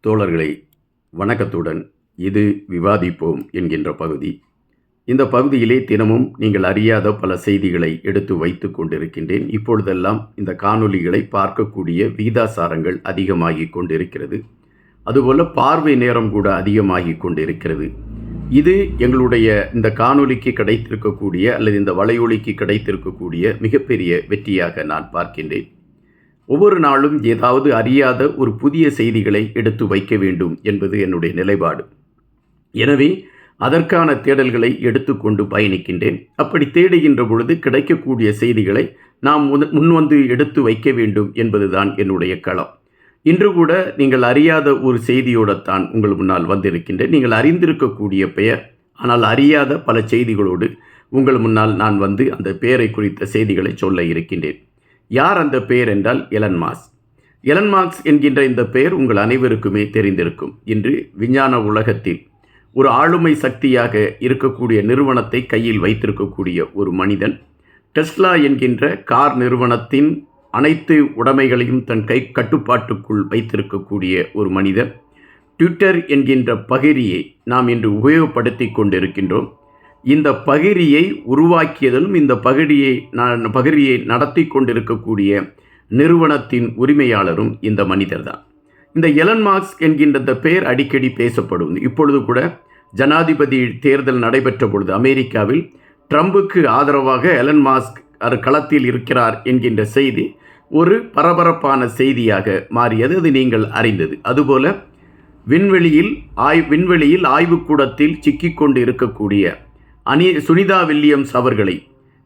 தோழர்களை வணக்கத்துடன் இது விவாதிப்போம் என்கின்ற பகுதி. இந்த பகுதியிலே தினமும் நீங்கள் அறியாத பல செய்திகளை எடுத்து வைத்து கொண்டிருக்கின்றேன். இப்பொழுதெல்லாம் இந்த காணொளிகளை பார்க்கக்கூடிய விகிதாசாரங்கள் அதிகமாகி கொண்டிருக்கிறது. அதுபோல பார்வை நேரம் கூட அதிகமாகி கொண்டிருக்கிறது. இது எங்களுடைய இந்த காணொளிக்கு கிடைத்திருக்கக்கூடிய அல்லது இந்த வலையொலிக்கு கிடைத்திருக்கக்கூடிய மிகப்பெரிய வெற்றியாக நான் பார்க்கின்றேன். ஒவ்வொரு நாளும் ஏதாவது அறியாத ஒரு புதிய செய்திகளை எடுத்து வைக்க வேண்டும் என்பது என்னுடைய நிலைப்பாடு. எனவே அதற்கான தேடல்களை எடுத்துக்கொண்டு பயணிக்கின்றேன். அப்படி தேடுகின்ற பொழுது கிடைக்கக்கூடிய செய்திகளை நாம் முன்வந்து எடுத்து வைக்க வேண்டும் என்பதுதான் என்னுடைய களம். இன்று கூட நீங்கள் அறியாத ஒரு செய்தியோடத்தான் உங்கள் முன்னால் வந்திருக்கின்றேன். நீங்கள் அறிந்திருக்கக்கூடிய பெயர், ஆனால் அறியாத பல செய்திகளோடு உங்கள் முன்னால் நான் வந்து அந்த பெயரை குறித்த செய்திகளை சொல்ல இருக்கின்றேன். யார் அந்த பெயர் என்றால் எலன் மாஸ்க். எலன் மாஸ்க் என்கின்ற இந்த பெயர் உங்கள் அனைவருக்குமே தெரிந்திருக்கும். இன்று விஞ்ஞான உலகத்தில் ஒரு ஆளுமை சக்தியாக இருக்கக்கூடிய நிறுவனத்தை கையில் வைத்திருக்கக்கூடிய ஒரு மனிதன். டெஸ்லா என்கின்ற கார் நிறுவனத்தின் அனைத்து உடைமைகளையும் தன் கட்டுப்பாட்டுக்குள் வைத்திருக்கக்கூடிய ஒரு மனிதன். ட்விட்டர் என்கின்ற பகிரியை நாம் இன்று உபயோகப்படுத்தி கொண்டிருக்கின்றோம். இந்த பகிரியை உருவாக்கியதிலும் இந்த பகிரியை நடத்தி கொண்டிருக்கக்கூடிய நிறுவனத்தின் உரிமையாளரும் இந்த மனிதர்தான். இந்த எலன் மாஸ்க் என்கின்ற இந்த பெயர் அடிக்கடி பேசப்படும். இப்பொழுது கூட ஜனாதிபதி தேர்தல் நடைபெற்ற பொழுது அமெரிக்காவில் ட்ரம்புக்கு ஆதரவாக எலன் மாஸ்க் களத்தில் இருக்கிறார் என்கின்ற செய்தி ஒரு பரபரப்பான செய்தியாக மாறியது. அது நீங்கள் அறிந்தது. அதுபோல விண்வெளியில் ஆய்வுக்கூடத்தில் சிக்கிக்கொண்டு இருக்கக்கூடிய சுனிதா வில்லியம்ஸ் அவர்களை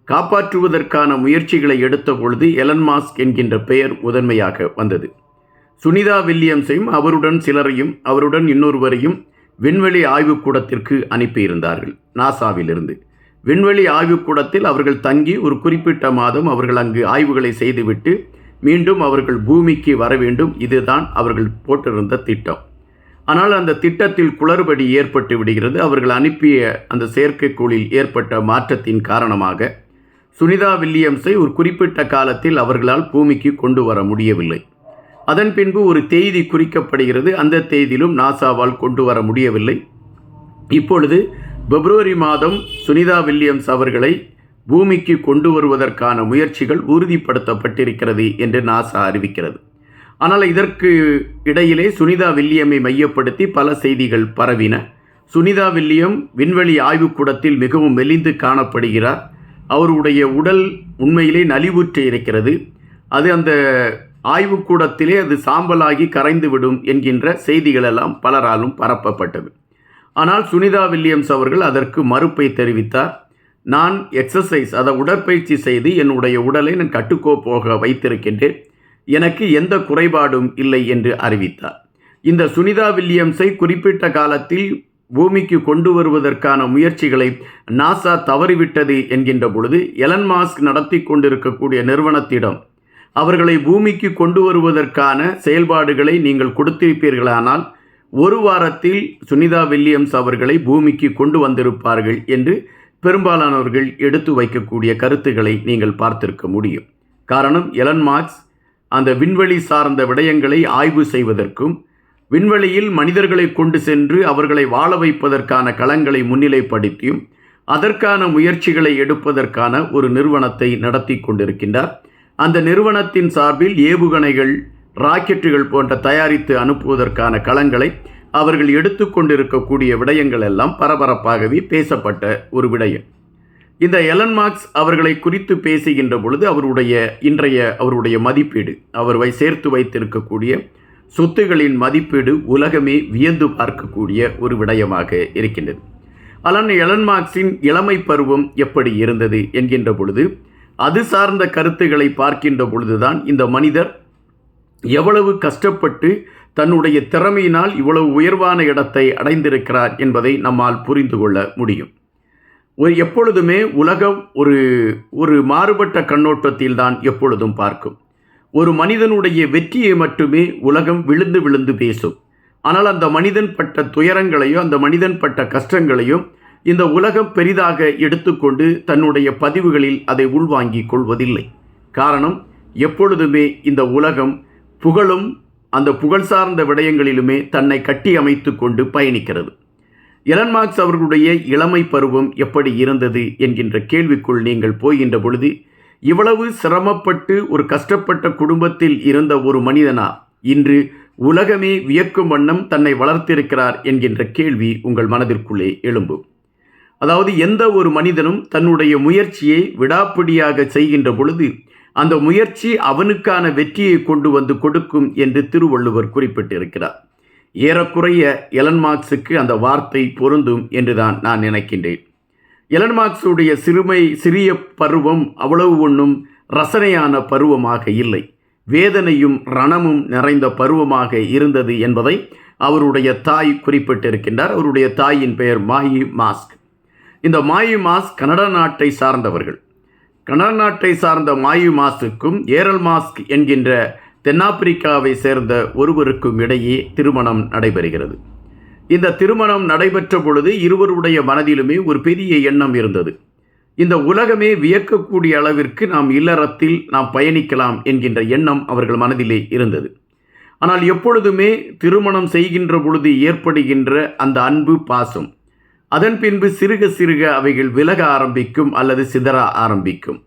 காப்பாற்றுவதற்கான முயற்சிகளை எடுத்த பொழுது எலன் மாஸ்க் என்கின்ற பெயர் முதன்மையாக வந்தது. சுனிதா வில்லியம்ஸையும் அவருடன் சிலரையும் அவருடன் இன்னொருவரையும் விண்வெளி ஆய்வுக்கூடத்திற்கு அனுப்பியிருந்தார்கள். நாசாவிலிருந்து விண்வெளி ஆய்வுக்கூடத்தில் அவர்கள் தங்கி ஒரு குறிப்பிட்ட மாதம் அவர்கள் அங்கு ஆய்வுகளை செய்துவிட்டு மீண்டும் அவர்கள் பூமிக்கு வர வேண்டும். இதுதான் அவர்கள் போட்டிருந்த திட்டம். ஆனால் அந்த திட்டத்தில் குளறுபடி ஏற்பட்டு விடுகிறது. அவர்கள் அனுப்பிய அந்த செயற்கைக்கோளில் ஏற்பட்ட மாற்றத்தின் காரணமாக சுனிதா வில்லியம்ஸை ஒரு குறிப்பிட்ட காலத்தில் அவர்களால் பூமிக்கு கொண்டு வர முடியவில்லை. அதன் பின்பு ஒரு தேதி குறிக்கப்படுகிறது. அந்த தேதியிலும் நாசாவால் கொண்டு வர முடியவில்லை. இப்பொழுது பிப்ரவரி மாதம் சுனிதா வில்லியம்ஸ் அவர்களை பூமிக்கு கொண்டு வருவதற்கான முயற்சிகள் உறுதிப்படுத்தப்பட்டிருக்கிறது என்று நாசா அறிவிக்கிறது. ஆனால் இதற்கு இடையிலே சுனிதா வில்லியமை மையப்படுத்தி பல செய்திகள் பரவின. சுனிதா வில்லியம் விண்வெளி ஆய்வுக்கூடத்தில் மிகவும் மெலிந்து காணப்படுகிறார். அவருடைய உடல் உண்மையிலே நலிவுற்று இருக்கிறது. அது அந்த ஆய்வுக்கூடத்திலே அது சாம்பலாகி கரைந்துவிடும் என்கின்ற செய்திகளெல்லாம் பலராலும் பரப்பப்பட்டது. ஆனால் சுனிதா வில்லியம்ஸ் அவர்கள் அதற்கு மறுப்பை தெரிவித்தார். நான் எக்ஸசைஸ், உடற்பயிற்சி செய்து என்னுடைய உடலை நான் கட்டுக்கோப்பாக வைத்திருக்கின்றேன், எனக்கு எந்த குறைபாடும் இல்லை என்று அறிவித்தார். இந்த சுனிதா வில்லியம்ஸை குறிப்பிட்ட காலத்தில் பூமிக்கு கொண்டு வருவதற்கான முயற்சிகளை நாசா தவறிவிட்டது என்கின்ற பொழுது எலன் மாஸ்க் நடத்தி கொண்டிருக்கக்கூடிய நிறுவனத்திடம் அவர்களை பூமிக்கு கொண்டு வருவதற்கான செயல்பாடுகளை நீங்கள் கொடுத்திருப்பீர்களானால் ஒரு வாரத்தில் சுனிதா வில்லியம்ஸ் அவர்களை பூமிக்கு கொண்டு வந்திருப்பார்கள் என்று பெரும்பாலானவர்கள் எடுத்து வைக்கக்கூடிய கருத்துக்களை நீங்கள் பார்த்திருக்க முடியும். காரணம், எலன் மாஸ்க் அந்த விண்வெளி சார்ந்த விடயங்களை ஆய்வு செய்வதற்கும் விண்வெளியில் மனிதர்களை கொண்டு சென்று அவர்களை வாழ வைப்பதற்கான களங்களை முன்னிலைப்படுத்தியும் அதற்கான முயற்சிகளை எடுப்பதற்கான ஒரு நிறுவனத்தை நடத்தி கொண்டிருக்கின்றார். அந்த நிறுவனத்தின் சார்பில் ஏவுகணைகள், ராக்கெட்டுகள் போன்ற தயாரித்து அனுப்புவதற்கான களங்களை அவர்கள் எடுத்து கொண்டிருக்கக்கூடிய விடயங்கள் எல்லாம் பரபரப்பாகவே பேசப்பட்ட ஒரு விடயம். இந்த எலன் மாஸ்க் அவர்களை குறித்து பேசுகின்ற பொழுது அவருடைய மதிப்பீடு, அவர் சேர்த்து வைத்திருக்கக்கூடிய சொத்துகளின் மதிப்பீடு உலகமே வியந்து பார்க்கக்கூடிய ஒரு விடயமாக இருக்கின்றது. ஆனால் எலன் மாஸ்கின் இளமை பருவம் எப்படி இருந்தது என்கின்ற பொழுது அது சார்ந்த கருத்துக்களை பார்க்கின்ற பொழுதுதான் இந்த மனிதர் எவ்வளவு கஷ்டப்பட்டு தன்னுடைய திறமையினால் இவ்வளவு உயர்வான இடத்தை அடைந்திருக்கிறார் என்பதை நம்மால் புரிந்து கொள்ள முடியும். எப்பொழுதுமே உலகம் ஒரு மாறுபட்ட கண்ணோட்டத்தில் தான் எப்பொழுதும் பார்க்கும். ஒரு மனிதனுடைய வெற்றியை மட்டுமே உலகம் விழுந்து விழுந்து பேசும். ஆனால் அந்த மனிதன் பட்ட துயரங்களையோ அந்த மனிதன் பட்ட கஷ்டங்களையும் இந்த உலகம் பெரிதாக எடுத்துக்கொண்டு தன்னுடைய பதிவுகளில் அதை உள்வாங்கிக் கொள்வதில்லை. காரணம், எப்பொழுதுமே இந்த உலகம் புகழும் அந்த புகழ் சார்ந்த விடயங்களிலுமே தன்னை கட்டி அமைத்து கொண்டு பயணிக்கிறது. எலன் மாஸ்க் அவர்களுடைய இளமை பருவம் எப்படி இருந்தது என்கின்ற கேள்விக்குள் நீங்கள் போகின்ற பொழுது, இவ்வளவு சிரமப்பட்டு ஒரு கஷ்டப்பட்ட குடும்பத்தில் இருந்த ஒரு மனிதனா இன்று உலகமே வியக்கும் வண்ணம் தன்னை வளர்த்திருக்கிறார் என்கின்ற கேள்வி உங்கள் மனதிற்குள்ளே எழும்பும். அதாவது எந்த ஒரு மனிதனும் தன்னுடைய முயற்சியை விடாப்பிடியாக செய்கின்ற பொழுது அந்த முயற்சி அவனுக்கான வெற்றியை கொண்டு வந்து கொடுக்கும் என்று திருவள்ளுவர் குறிப்பிட்டிருக்கிறார். ஏறக்குறைய எலன் மாஸ்க்கு அந்த வார்த்தை பொருந்தும் என்றுதான் நான் நினைக்கின்றேன். எலன் மாஸ்க்குடைய சிறிய பருவம் அவ்வளவு ஒன்றும் ரசனையான பருவமாக இல்லை, வேதனையும் ரணமும் நிறைந்த பருவமாக இருந்தது என்பதை அவருடைய தாய் குறிப்பிட்டிருக்கின்றார். அவருடைய தாயின் பெயர் மாயி மாஸ்க். இந்த மாயி மாஸ்க் கனடா நாட்டை சார்ந்தவர்கள். கனடா நாட்டை சார்ந்த மாயி மாஸ்க்குக்கும் ஏரல் மாஸ்க் என்கின்ற தென்னாப்பிரிக்காவை சேர்ந்த ஒருவருக்கும் இடையே திருமணம் நடைபெறுகிறது. இந்த திருமணம் நடைபெற்ற பொழுது இருவருடைய மனதிலுமே ஒரு பெரிய எண்ணம் இருந்தது. இந்த உலகமே வியக்கக்கூடிய அளவிற்கு நாம் இல்லறத்தில் நாம் பயணிக்கலாம் என்கின்ற எண்ணம் அவர்கள் மனதிலே இருந்தது. ஆனால் எப்பொழுதுமே திருமணம் செய்கின்ற பொழுது ஏற்படுகின்ற அந்த அன்பு பாசம் அதன் பின்பு சிறுக சிறுக அவைகள் விலக ஆரம்பிக்கும் அல்லது சிதற ஆரம்பிக்கும்.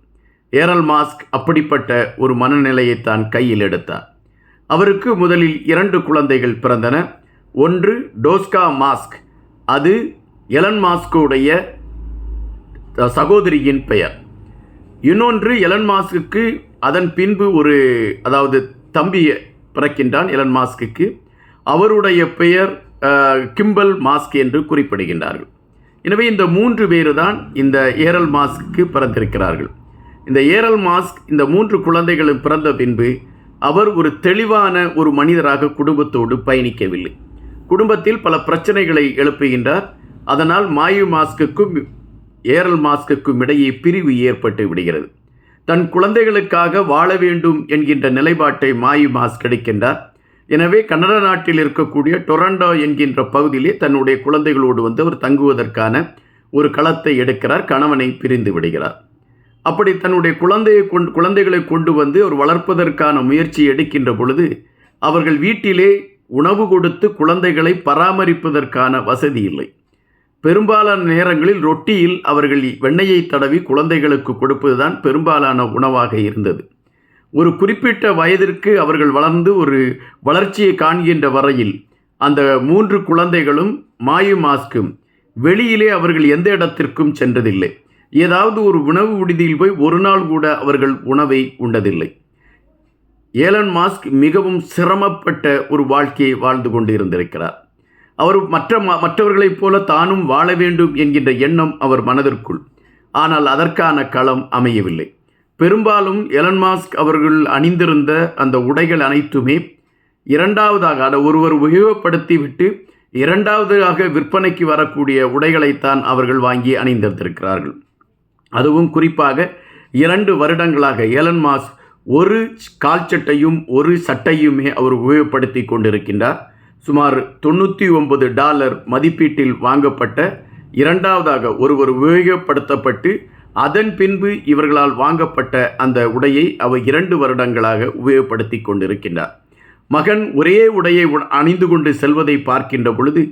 ஏரல் மாஸ்க் அப்படிப்பட்ட ஒரு மனநிலையைத்தான் கையில் எடுத்தார். அவருக்கு முதலில் 2 குழந்தைகள் பிறந்தன. ஒன்று டோஸ்கா மாஸ்க், அது எலன் மாஸ்குடைய சகோதரியின் பெயர். இன்னொன்று எலன் மாஸ்க்கு அதன் பின்பு அதாவது தம்பி பிறக்கின்றான் எலன் மாஸ்க்கு. அவருடைய பெயர் கிம்பல் மாஸ்க் என்று குறிப்பிடுகின்றார்கள். எனவே இந்த 3 பேர் தான் இந்த ஏரல் மாஸ்க்கு பிறந்திருக்கிறார்கள். இந்த ஏரல் மாஸ்க் இந்த 3 குழந்தைகளும் பிறந்த பின்பு அவர் ஒரு தெளிவான ஒரு மனிதராக குடும்பத்தோடு பயணிக்கவில்லை. குடும்பத்தில் பல பிரச்சனைகளை எழுப்புகின்றார். அதனால் மாயு மாஸ்க்குக்கும் ஏரல் மாஸ்க்குக்கும் இடையே பிரிவு ஏற்பட்டு விடுகிறது. தன் குழந்தைகளுக்காக வாழ வேண்டும் என்கின்ற நிலைப்பாட்டை மாயு மாஸ்க் எடுக்கின்றார். எனவே கனடா நாட்டில் இருக்கக்கூடிய டொரண்டோ என்கின்ற பகுதியிலே தன்னுடைய குழந்தைகளோடு வந்து அவர் தங்குவதற்கான ஒரு களத்தை எடுக்கிறார். கணவனை பிரிந்து விடுகிறார். அப்படி தன்னுடைய குழந்தைகளை கொண்டு வந்து அவர் வளர்ப்பதற்கான முயற்சி எடுக்கின்ற பொழுது அவர்கள் வீட்டிலே உணவு கொடுத்து குழந்தைகளை பராமரிப்பதற்கான வசதி இல்லை. பெரும்பாலான நேரங்களில் ரொட்டியில் அவர்கள் வெண்ணெயை தடவி குழந்தைகளுக்கு கொடுப்பதுதான் பெரும்பாலான உணவாக இருந்தது. ஒரு குறிப்பிட்ட வயதிற்கு அவர்கள் வளர்ந்து ஒரு வளர்ச்சியை காண்கின்ற வரையில் அந்த 3 குழந்தைகளும் மாயு மாஸ்க்கும் வெளியிலே அவர்கள் எந்த இடத்திற்கும் சென்றதில்லை. ஏதாவது ஒரு உணவு விடுதியில் போய் ஒரு நாள் கூட அவர்கள் உணவை உண்டதில்லை. ஏலன் மாஸ்க் மிகவும் சிரமப்பட்ட ஒரு வாழ்க்கையை வாழ்ந்து கொண்டு இருந்திருக்கிறார். அவர் மற்றவர்களைப் போல தானும் வாழ வேண்டும் என்கின்ற எண்ணம் அவர் மனதிற்குள். ஆனால் அதற்கான களம் அமையவில்லை. பெரும்பாலும் எலன் மாஸ்க் அவர்கள் அணிந்திருந்த அந்த உடைகள் அனைத்துமே இரண்டாவதாக ஒருவர் உபயோகப்படுத்திவிட்டு இரண்டாவதாக விற்பனைக்கு வரக்கூடிய உடைகளைத்தான் அவர்கள் வாங்கி அணிந்திருக்கிறார்கள். அதுவும் குறிப்பாக 2 வருடங்களாக எலன் மாஸ்க் ஒரு கால் சட்டையும் ஒரு சட்டையுமே அவர் உபயோகப்படுத்தி கொண்டிருக்கின்றார். சுமார் $99 மதிப்பீட்டில் வாங்கப்பட்ட இரண்டாவதாக ஒருவர் உபயோகப்படுத்தப்பட்டு அதன் பின்பு இவர்களால் வாங்கப்பட்ட அந்த உடையை அவர் 2 வருடங்களாக உபயோகப்படுத்தி கொண்டிருக்கின்றார். மகன் ஒரே உடையை அணிந்து கொண்டு செல்வதை பார்க்கின்ற பொழுது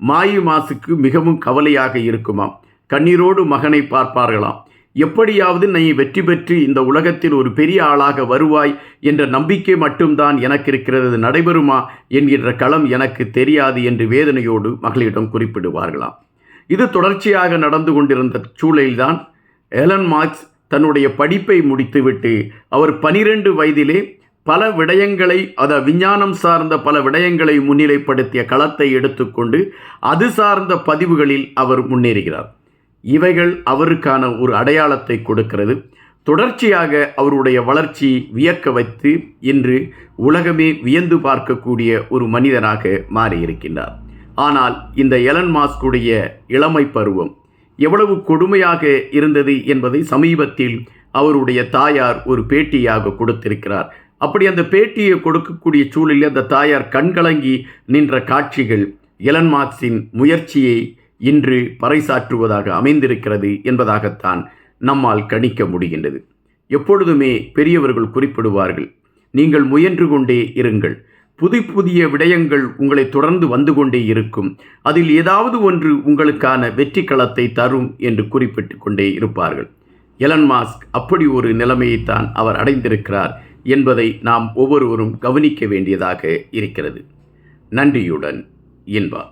மாயு மாசுக்கு மிகவும் கவலையாக இருக்குமாம். கண்ணீரோடு மகனை பார்ப்பார்களாம். எப்படியாவது நீ வெற்றி பெற்று இந்த உலகத்தில் ஒரு பெரிய ஆளாக வருவாய் என்ற நம்பிக்கை மட்டும்தான் எனக்கு இருக்கிறது, நடைபெறுமா என்கின்ற களம் எனக்கு தெரியாது என்று வேதனையோடு மகளிடம் குறிப்பிடுவார்களாம். இது தொடர்ச்சியாக நடந்து கொண்டிருந்த சூழலில்தான் ஏலன் மாஸ்க் தன்னுடைய படிப்பை முடித்துவிட்டு அவர் 12 வயதிலே பல விடயங்களை விஞ்ஞானம் சார்ந்த பல விடயங்களை முன்னிலைப்படுத்திய களத்தை எடுத்துக்கொண்டு அது சார்ந்த பதிவுகளில் அவர் முன்னேறுகிறார். இவைகள் அவருக்கான ஒரு அடையாளத்தை கொடுக்கிறது. தொடர்ச்சியாக அவருடைய வளர்ச்சி வியக்க வைத்து இன்று உலகமே வியந்து பார்க்கக்கூடிய ஒரு மனிதனாக மாறியிருக்கின்றார். ஆனால் இந்த எலன் மாஸ்குடைய இளமை பருவம் எவ்வளவு கொடுமையாக இருந்தது என்பதை சமீபத்தில் அவருடைய தாயார் ஒரு பேட்டியாக கொடுத்திருக்கிறார். அப்படி அந்த பேட்டியை கொடுக்கக்கூடிய சூழலில் அந்த தாயார் கண்கலங்கி நின்ற காட்சிகள் எலன் மாஸ்கின் முயற்சியை இன்று பறைசாற்றுவதாக அமைந்திருக்கிறது என்பதாகத்தான் நம்மால் கணிக்க முடிகின்றது. எப்பொழுதுமே பெரியவர்கள் குறிப்பிடுவார்கள், நீங்கள் முயன்று கொண்டே இருங்கள், புதிய விடயங்கள் உங்களை தொடர்ந்து வந்து கொண்டே இருக்கும். அதில் ஏதாவது ஒன்று உங்களுக்கான வெற்றி களத்தை தரும் என்று குறிப்பிட்டு கொண்டே இருப்பார்கள். எலன் மாஸ்க் அப்படி ஒரு நிலைமையைத்தான் அவர் அடைந்திருக்கிறார் என்பதை நாம் ஒவ்வொருவரும் கவனிக்க வேண்டியதாக இருக்கிறது. நன்றியுடன் இன்பா.